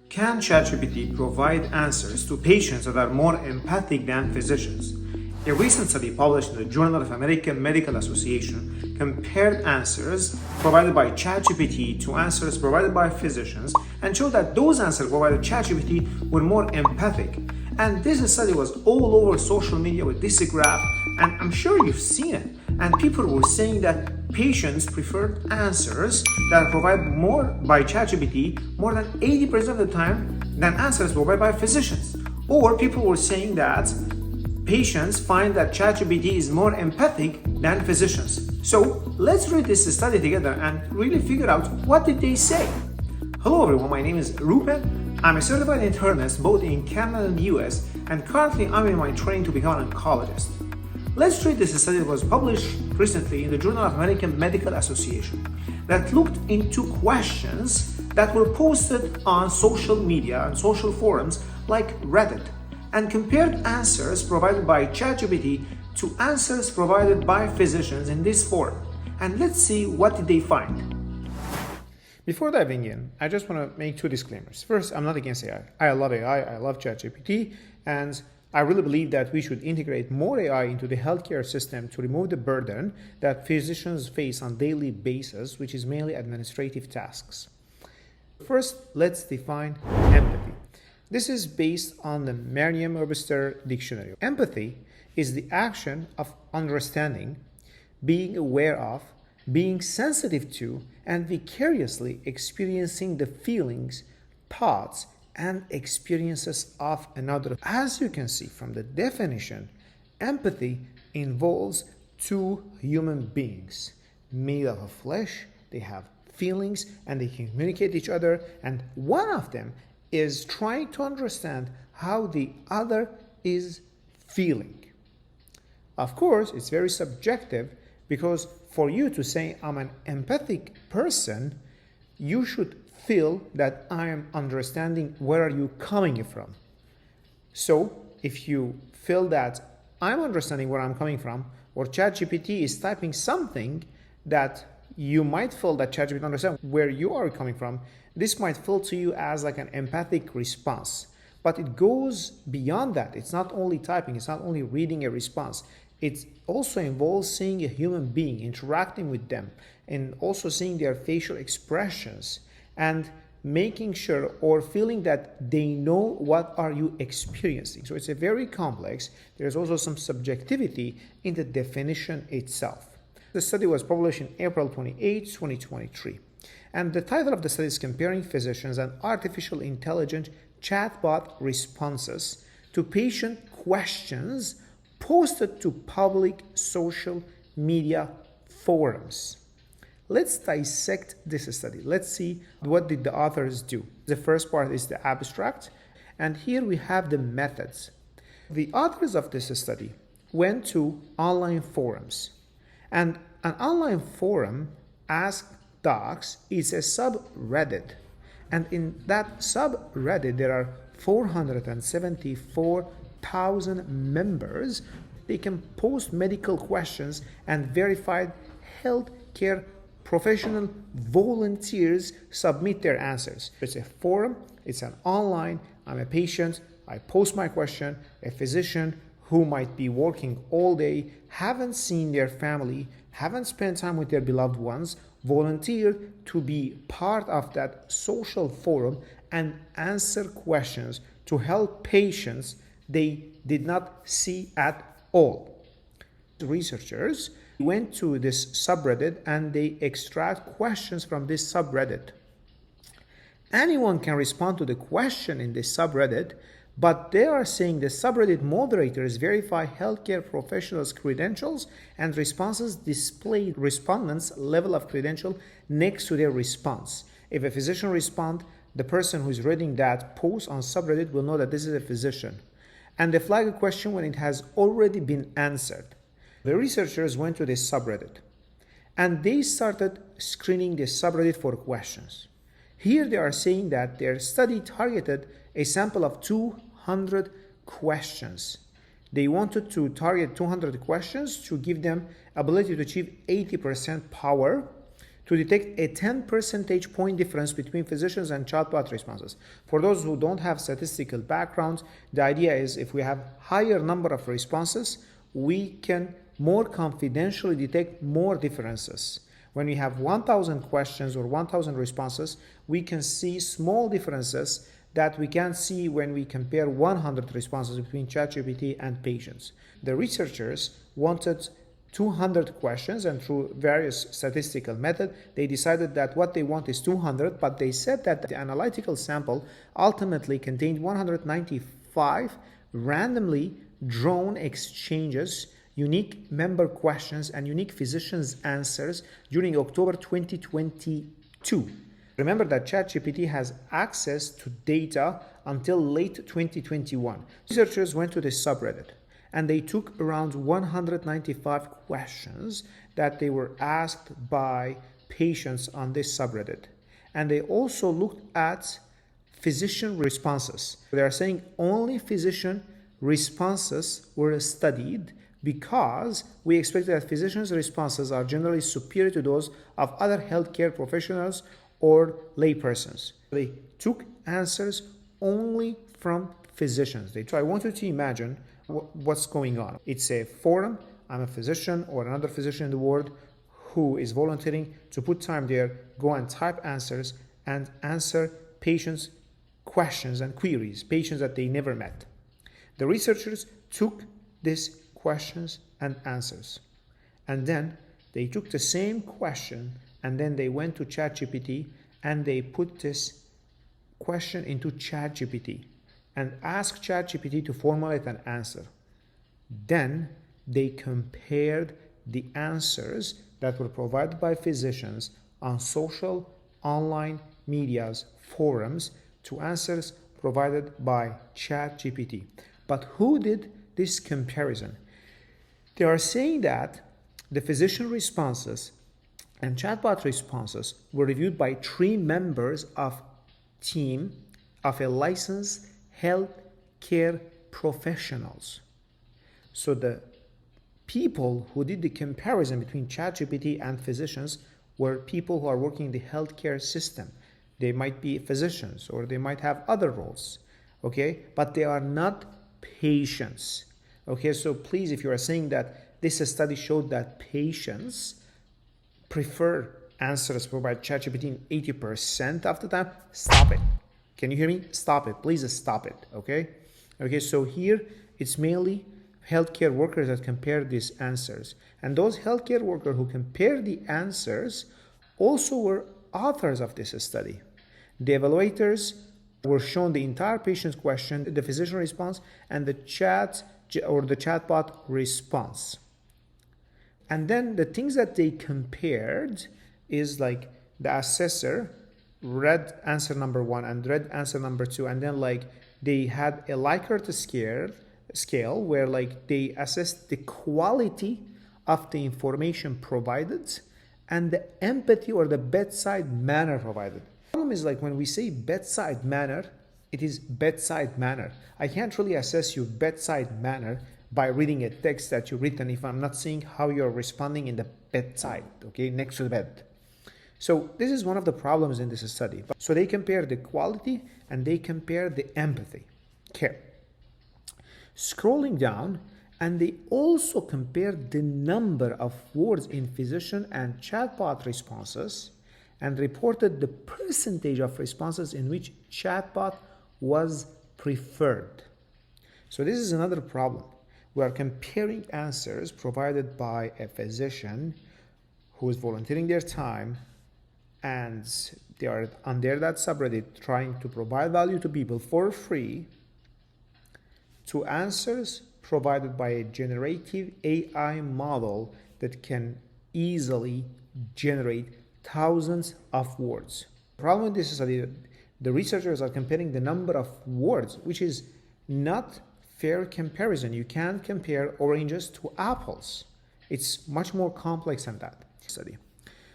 Can ChatGPT provide answers to patients that are more empathic than physicians? A recent study published in the Journal of American Medical Association compared answers provided by ChatGPT to answers provided by physicians and showed that those answers provided by ChatGPT were more empathic. And this study was all over social media with this graph, and I'm sure you've seen it. And people were saying that patients preferred answers that are provided more by ChatGPT more than 80% of the time than answers provided by physicians. Or people were saying that patients find that ChatGPT is more empathic than physicians. So let's read this study together and really figure out what did they say. Hello everyone, my name is Roupen. I'm a certified internist both in Canada and the US, and currently I'm in my training to become an oncologist. Let's read this study that was published recently in the Journal of American Medical Association that looked into questions that were posted on social media and social forums like Reddit and compared answers provided by ChatGPT to answers provided by physicians in this forum. And let's see what did they find. Before diving in, I just want to make two disclaimers. First, I'm not against AI. I love AI, I love ChatGPT, and I really believe that we should integrate more AI into the healthcare system to remove the burden that physicians face on a daily basis, which is mainly administrative tasks. First, let's define empathy. This is based on the Merriam-Webster dictionary. Empathy is the action of understanding, being aware of, being sensitive to, and vicariously experiencing the feelings, thoughts, and experiences of another. As you can see from the definition, empathy involves two human beings made of flesh. They have feelings and they can communicate with each other, and one of them is trying to understand how the other is feeling. Of course, it's very subjective, because for you to say I'm an empathic person, you should feel that I am understanding where are you coming from. So if you feel that I'm understanding where I'm coming from, or ChatGPT is typing something that you might feel that ChatGPT understands where you are coming from, this might feel to you as like an empathic response. But it goes beyond that. It's not only typing, it's not only reading a response. It also involves seeing a human being, interacting with them, and also seeing their facial expressions and making sure or feeling that they know what are you experiencing. So it's a very complex. There's also some subjectivity in the definition itself. The study was published in April 28, 2023. And the title of the study is Comparing Physicians and Artificial Intelligence Chatbot Responses to Patient Questions posted to public social media forums. Let's dissect this study. Let's see what did the authors do. The first part is the abstract, and here we have the methods. The authors of this study went to online forums, and an online forum, Ask Docs, is a subreddit, and in that subreddit there are 474,000 members. They can post medical questions, and verified healthcare professional volunteers submit their answers. It's a forum, it's an online, I'm a patient, I post my question, a physician who might be working all day, haven't seen their family, haven't spent time with their beloved ones, volunteered to be part of that social forum and answer questions to help patients they did not see at all. The researchers went to this subreddit and they extract questions from this subreddit. Anyone can respond to the question in this subreddit, but they are saying the subreddit moderators verify healthcare professionals' credentials, and responses display respondents' level of credential next to their response. If a physician responds, the person who is reading that post on subreddit will know that this is a physician, and they flag a question when it has already been answered. The researchers went to this subreddit and they started screening this subreddit for questions. Here they are saying that their study targeted a sample of 200 questions. They wanted to target 200 questions to give them ability to achieve 80% power to detect a 10 percentage point difference between physicians and chatbot responses. For those who don't have statistical backgrounds, the idea is if we have higher number of responses, we can more confidentially detect more differences. When we have 1,000 questions or 1,000 responses, we can see small differences that we can't see when we compare 100 responses between ChatGPT and patients. The researchers wanted 200 questions, and through various statistical methods, they decided that what they want is 200, but they said that the analytical sample ultimately contained 195 randomly drawn exchanges, unique member questions, and unique physicians' answers during October 2022. Remember that ChatGPT has access to data until late 2021. Researchers went to this subreddit and they took around 195 questions that they were asked by patients on this subreddit. And they also looked at physician responses. They are saying only physician responses were studied because we expect that physicians' responses are generally superior to those of other healthcare professionals or laypersons. They took answers only from physicians. I want you to imagine what's going on. It's a forum. I'm a physician or another physician in the world who is volunteering to put time there, go and type answers and answer patients' questions and queries, patients that they never met. The researchers took these questions and answers, and then they took the same question and then they went to ChatGPT and they put this question into ChatGPT and asked ChatGPT to formulate an answer. Then they compared the answers that were provided by physicians on social, online medias, forums to answers provided by ChatGPT. But who did this comparison? They are saying that the physician responses and chatbot responses were reviewed by 3 members of team of a licensed healthcare professionals. So the people who did the comparison between ChatGPT and physicians were people who are working in the healthcare system. They might be physicians or they might have other roles, okay? But they are not patients, okay? So please, if you are saying that this study showed that patients prefer answers provided by ChatGPT in 80% of the time, stop it. Can you hear me? Stop it. Please stop it, okay? Okay, so here it's mainly healthcare workers that compare these answers. And those healthcare workers who compare the answers also were authors of this study. The evaluators were shown the entire patient's question, the physician response, and the chatbot response. And then the things that they compared is like the assessor read answer number 1 and read answer number 2, and then like they had a Likert scale where like they assessed the quality of the information provided and the empathy or the bedside manner provided. The problem is like when we say bedside manner, it is bedside manner. I can't really assess your bedside manner by reading a text that you've written if I'm not seeing how you're responding in the bedside, okay, next to the bed. So this is one of the problems in this study. So they compare the quality and they compare the empathy. Okay. Scrolling down, and they also compare the number of words in physician and chatbot responses and reported the percentage of responses in which chatbot was preferred. So this is another problem. We are comparing answers provided by a physician who is volunteering their time and they are under that subreddit trying to provide value to people for free to answers provided by a generative AI model that can easily generate thousands of words. The problem with this study, the researchers are comparing the number of words, which is not fair comparison. You can't compare oranges to apples. It's much more complex than that study.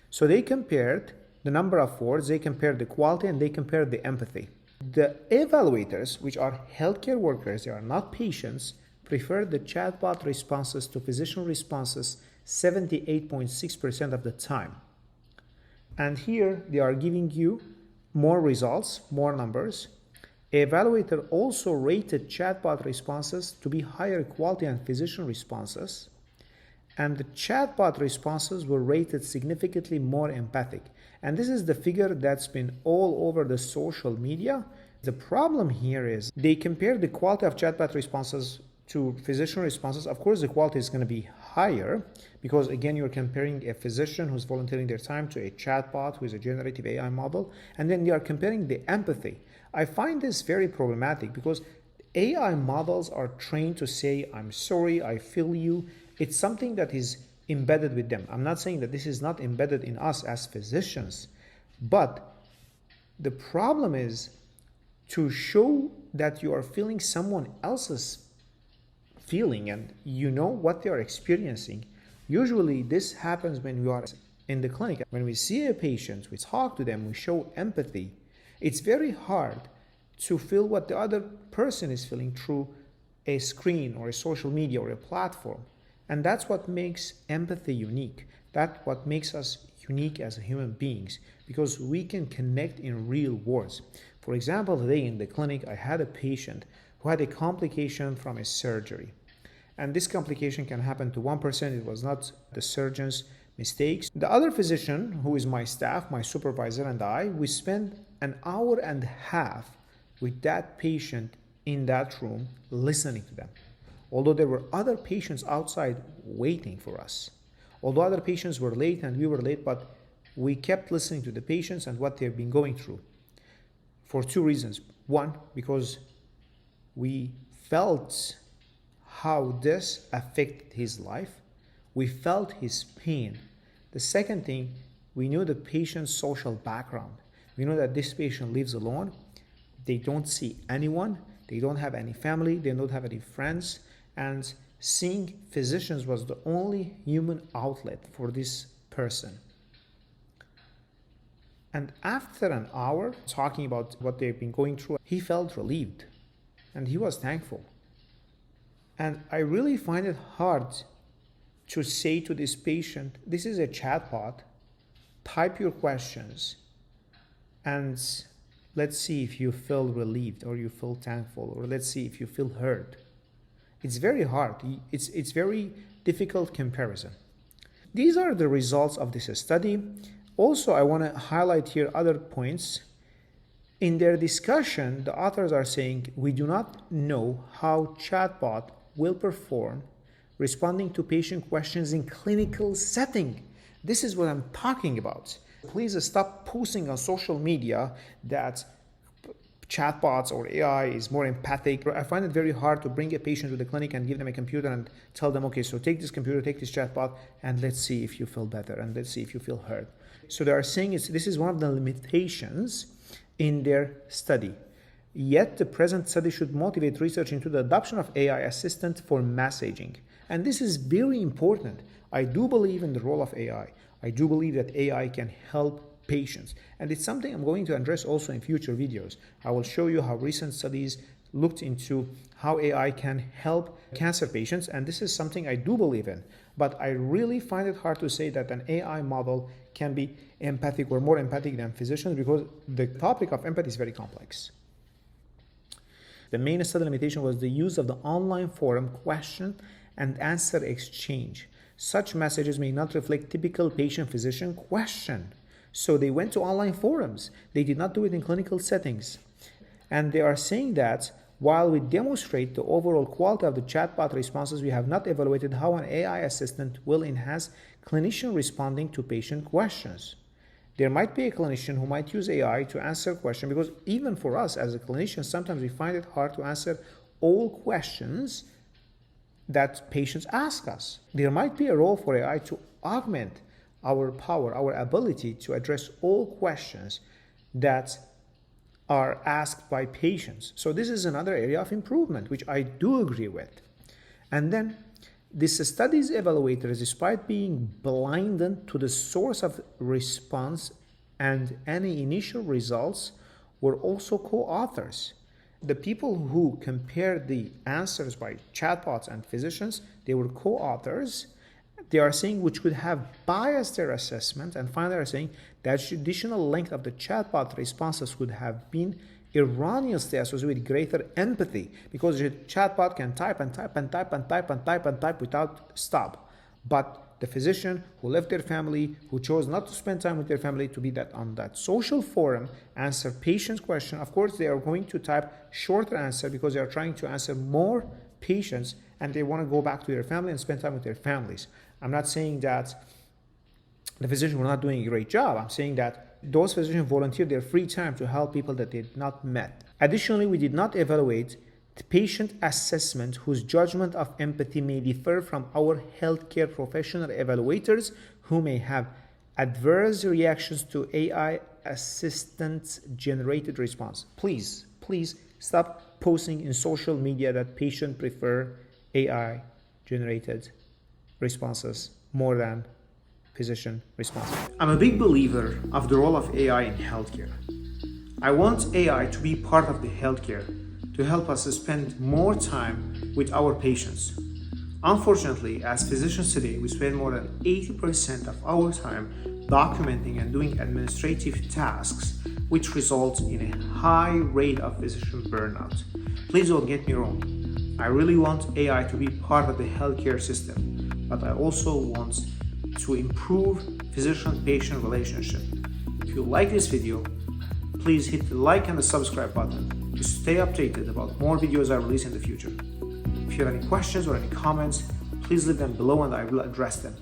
So they compared the number of words, they compared the quality, and they compared the empathy. The evaluators, which are healthcare workers, they are not patients, preferred the chatbot responses to physician responses 78.6% of the time. And here they are giving you more results, more numbers. Evaluator also rated chatbot responses to be higher quality than physician responses. And the chatbot responses were rated significantly more empathic. And this is the figure that's been all over the social media. The problem here is they compare the quality of chatbot responses to physician responses. Of course, the quality is going to be higher because, again, you're comparing a physician who's volunteering their time to a chatbot who is a generative AI model, and then you are comparing the empathy. I find this very problematic because AI models are trained to say, I'm sorry, I feel you. It's something that is embedded with them. I'm not saying that this is not embedded in us as physicians, but the problem is to show that you are feeling someone else's feeling and you know what they are experiencing. Usually this happens when we are in the clinic. When we see a patient, we talk to them, we show empathy. It's very hard to feel what the other person is feeling through a screen or a social media or a platform. And that's what makes empathy unique. That's what makes us unique as human beings, because we can connect in real words. For example, today in the clinic, I had a patient who had a complication from a surgery. And this complication can happen to one person. It was not the surgeon's mistakes. The other physician, who is my staff, my supervisor, and I, we spent an hour and a half with that patient in that room listening to them. Although there were other patients outside waiting for us. Although other patients were late and we were late, but we kept listening to the patients and what they've been going through. For two reasons. One, because we felt how this affected his life. We felt his pain. The second thing, we knew the patient's social background. We know that this patient lives alone. They don't see anyone. They don't have any family. They don't have any friends. And seeing physicians was the only human outlet for this person. And after an hour talking about what they've been going through, he felt relieved and he was thankful. And I really find it hard to say to this patient, this is a chatbot, type your questions and let's see if you feel relieved or you feel thankful, or let's see if you feel heard. It's very hard. It's very difficult comparison. These are the results of this study. Also, I want to highlight here other points. In their discussion, the authors are saying, we do not know how chatbot will perform responding to patient questions in clinical setting. This is what I'm talking about. Please stop posting on social media that chatbots or AI is more empathic. I find it very hard to bring a patient to the clinic and give them a computer and tell them, okay, so take this computer, take this chatbot, and let's see if you feel better and let's see if you feel heard. So they are saying this is one of the limitations in their study. Yet the present study should motivate research into the adoption of AI assistant for messaging. And this is very important. I do believe in the role of AI. I do believe that AI can help patients. And it's something I'm going to address also in future videos. I will show you how recent studies looked into how AI can help cancer patients. And this is something I do believe in. But I really find it hard to say that an AI model can be empathic or more empathic than physicians, because the topic of empathy is very complex. The main study limitation was the use of the online forum question and answer exchange. Such messages may not reflect typical patient-physician question. So they went to online forums. They did not do it in clinical settings. And they are saying that while we demonstrate the overall quality of the chatbot responses, we have not evaluated how an AI assistant will enhance clinician responding to patient questions. There might be a clinician who might use AI to answer questions, because even for us as a clinician, sometimes we find it hard to answer all questions that patients ask us. There might be a role for AI to augment our power, our ability to address all questions that are asked by patients. So this is another area of improvement, which I do agree with. And then this study's evaluators, despite being blinded to the source of response and any initial results, were also co-authors. The people who compared the answers by chatbots and physicians, they were co-authors. they are saying, which could have biased their assessment. And finally, they are saying that additional length of the chatbot responses could have been erroneously associated with greater empathy, because the chatbot can type and type and type and type and type and type without stop. But the physician who left their family, who chose not to spend time with their family, to be that on that social forum, answer patients' question. Of course, they are going to type shorter answer because they are trying to answer more patients and they want to go back to their family and spend time with their families. I'm not saying that the physicians were not doing a great job. I'm saying that those physicians volunteered their free time to help people that they did not met. Additionally, we did not evaluate the patient assessment whose judgment of empathy may differ from our healthcare professional evaluators who may have adverse reactions to AI assistants generated response. Please stop posting in social media that patients prefer AI generated responses more than physician responses. I'm a big believer of the role of AI in healthcare. I want AI to be part of the healthcare to help us spend more time with our patients. Unfortunately, as physicians today, we spend more than 80% of our time documenting and doing administrative tasks, which results in a high rate of physician burnout. Please don't get me wrong. I really want AI to be part of the healthcare system, but I also want to improve physician-patient relationship. If you like this video, please hit the like and the subscribe button to stay updated about more videos I release in the future. If you have any questions or any comments, please leave them below and I will address them.